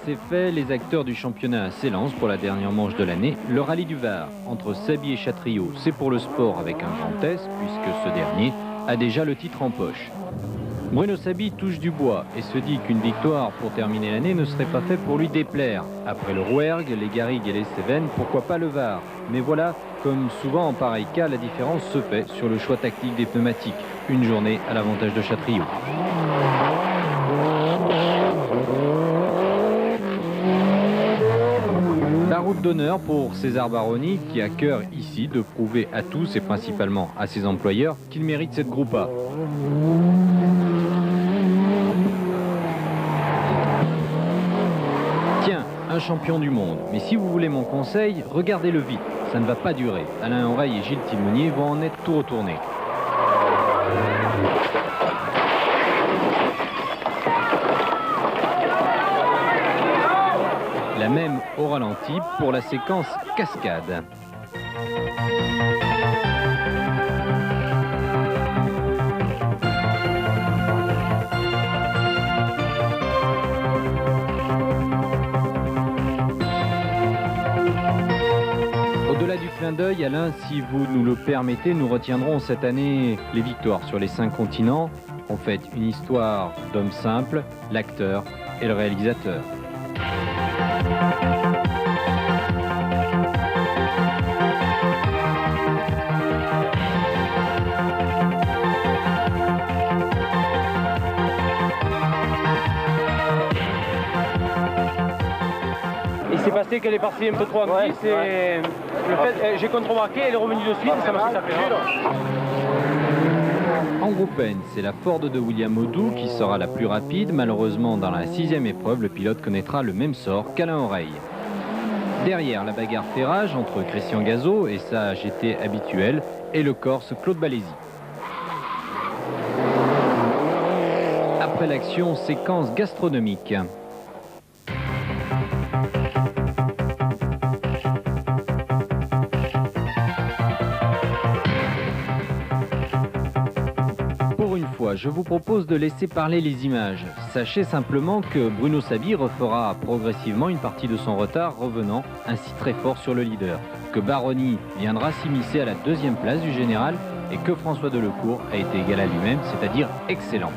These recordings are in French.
c'est fait, les acteurs du championnat s'élancent pour la dernière manche de l'année, le rallye du Var. Entre Saby et Chatriot, c'est pour le sport avec un grand S, puisque ce dernier a déjà le titre en poche. Bruno Saby touche du bois et se dit qu'une victoire pour terminer l'année ne serait pas fait pour lui déplaire. Après le Rouergue, les Garrigues et les Cévennes, pourquoi pas le Var? Mais voilà, comme souvent en pareil cas, la différence se fait sur le choix tactique des pneumatiques. Une journée à l'avantage de Chatriot. La route d'honneur pour César Baroni qui a cœur ici de prouver à tous et principalement à ses employeurs qu'il mérite cette Groupe A. Tiens, un champion du monde. Mais si vous voulez mon conseil, regardez-le vite. Ça ne va pas durer. Alain Oreille et Gilles Timonier vont en être tout retournés. La même au ralenti pour la séquence cascade. Au-delà du clin d'œil, Alain, si vous nous le permettez, nous retiendrons cette année les victoires sur les 5 continents. En fait, une histoire d'homme simple, l'acteur et le réalisateur. Il s'est passé qu'elle est partie un peu trop en glisse et le fait, j'ai contre-marqué, elle est revenue de suite et ça m'a fait taper. En Groupe N, c'est la Ford de William Audou qui sera la plus rapide. Malheureusement, dans la 6e épreuve, le pilote connaîtra le même sort qu'Alain Oreille. Derrière, la bagarre fait rage entre Christian Gazot et sa GT habituelle et le Corse Claude Balési. Après l'action, séquence gastronomique. Je vous propose de laisser parler les images. Sachez simplement que Bruno Saby refera progressivement une partie de son retard, revenant ainsi très fort sur le leader. Que Baroni viendra s'immiscer à la 2e place du général et que François Delecourt a été égal à lui-même, c'est-à-dire excellent.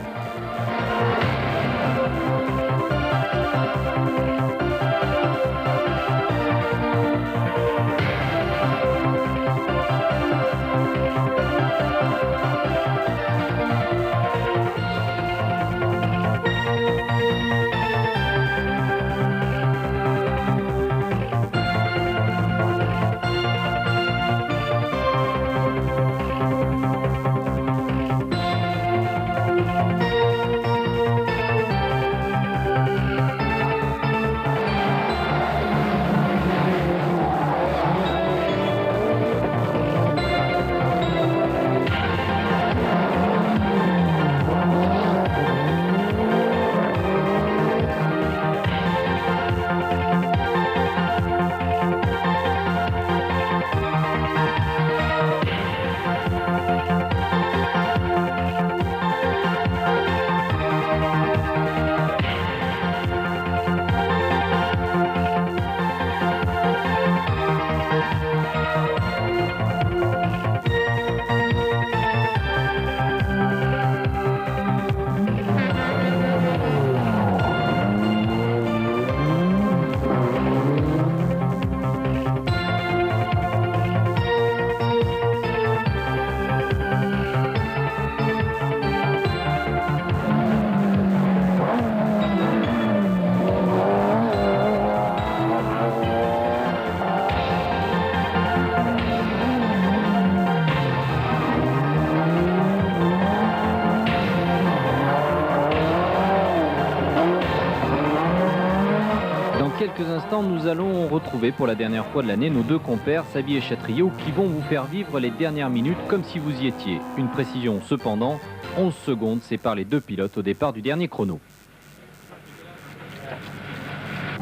Quelques instants, nous allons retrouver pour la dernière fois de l'année nos deux compères, Saby et Chatriot, qui vont vous faire vivre les dernières minutes comme si vous y étiez. Une précision cependant, 11 secondes séparent les deux pilotes au départ du dernier chrono.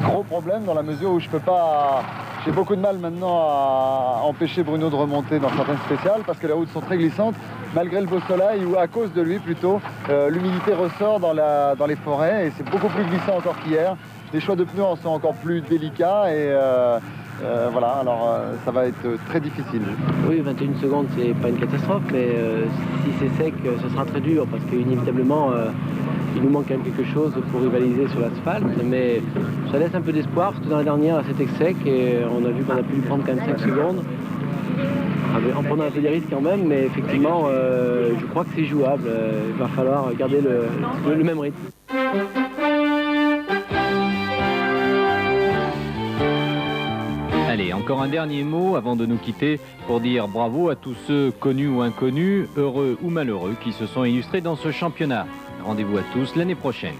Gros problème dans la mesure où je peux pas J'ai beaucoup de mal maintenant à empêcher Bruno de remonter dans certaines spéciales parce que les routes sont très glissantes. Malgré le beau soleil, ou à cause de lui plutôt, l'humidité ressort dans les forêts et c'est beaucoup plus glissant encore qu'hier. Les choix de pneus en sont encore plus délicats et voilà, alors ça va être très difficile. Oui, 21 secondes, c'est pas une catastrophe, mais si c'est sec, ce sera très dur parce qu'inévitablement, il nous manque quand même quelque chose pour rivaliser sur l'asphalte, mais ça laisse un peu d'espoir parce que dans la dernière, c'était sec et on a vu qu'on a pu prendre quand même 5 secondes. En prenant un peu des risques quand même, mais effectivement, je crois que c'est jouable. Il va falloir garder le même rythme. Allez, encore un dernier mot avant de nous quitter pour dire bravo à tous ceux connus ou inconnus, heureux ou malheureux, qui se sont illustrés dans ce championnat. Rendez-vous à tous l'année prochaine.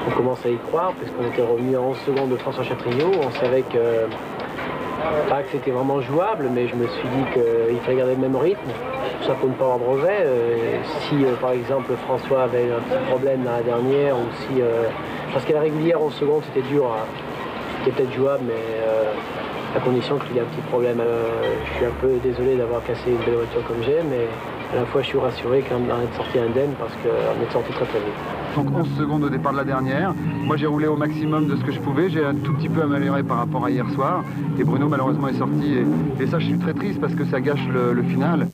On commence à y croire puisqu'on était revenu à 11 secondes de François Chatriot. On savait que, pas que c'était vraiment jouable, mais je me suis dit qu'il fallait garder le même rythme, tout ça pour ne pas avoir de rejet. Si par exemple François avait un petit problème dans la dernière, ou si parce qu'à la régulière 11 secondes c'était dur, c'était peut-être jouable, mais à condition qu'il y ait un petit problème. Je suis un peu désolé d'avoir cassé une belle voiture comme j'ai, mais à la fois je suis rassuré quand même d'en être sorti indemne parce qu'on est sorti très très vite. Donc 11 secondes au départ de la dernière. Moi j'ai roulé au maximum de ce que je pouvais. J'ai un tout petit peu amélioré par rapport à hier soir. Et Bruno malheureusement est sorti. Et ça je suis très triste parce que ça gâche le final.